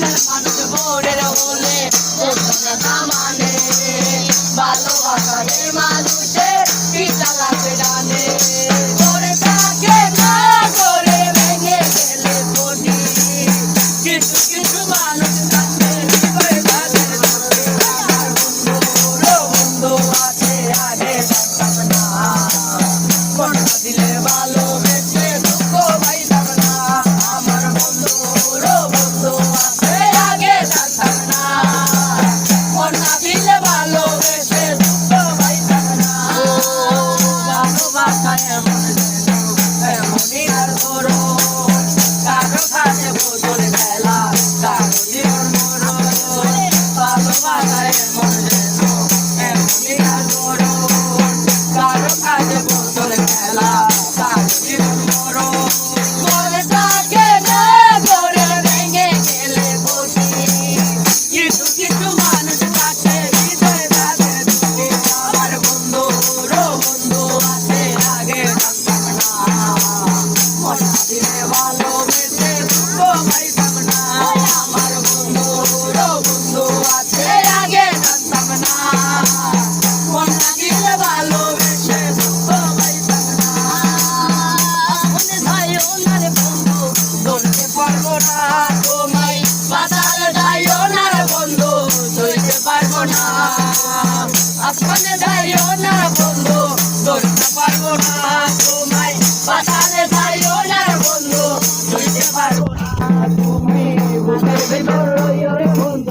মানুষ ভোরের হলে মানে ভালোবাসারে মানুষে পিতা লাগবে জানে করে থাকে না করে ভেঙে গেলে বডি কিছু কিছু মানুষ থাকে হৃদয়ে তাদের আমার বন্ধু আছে আগে জানতাম না কোনটা দিলে ভালোবেসে দুঃখ পাইতাম না আমার বন্ধু আছে আগে জানতাম না কোনটা দিলে ভালোবেসে দুঃখ পাইতাম না ভালোবাসায় এমনই আর ধরো কারো কাছে বোতল খেলা কারো জীবন মরণ ভালোবাসায় এমনই আর ধরো কারো কাছে বোতল খেলা কারো জীবন মরণ করে থাকে না করে ভেঙে গেলে বসি কিছু কিছু মানুষ থাকে হৃদয়ে থাকে দুঃখী আমার বন্ধু আছে আগে জানতাম না মনটা দিলে ভালোবেসে দুঃখ পাইতাম না আমার বন্ধু আছে আগে জানতাম না মনটা দিলে ভালোবেসে দুঃখ পাইতাম না মনে যাইও না রে বন্ধু ধরতে পারবো না তোমায় বাজারে যাইও না রে বন্ধু ধরতে পারবো না আসমানে যাইও না বন্ধু ধরতে পারবো না তোমায় বাজারে যাইও না বন্ধু ধরতে পারবো না তুমি বুঝতে পারো রে বন্ধু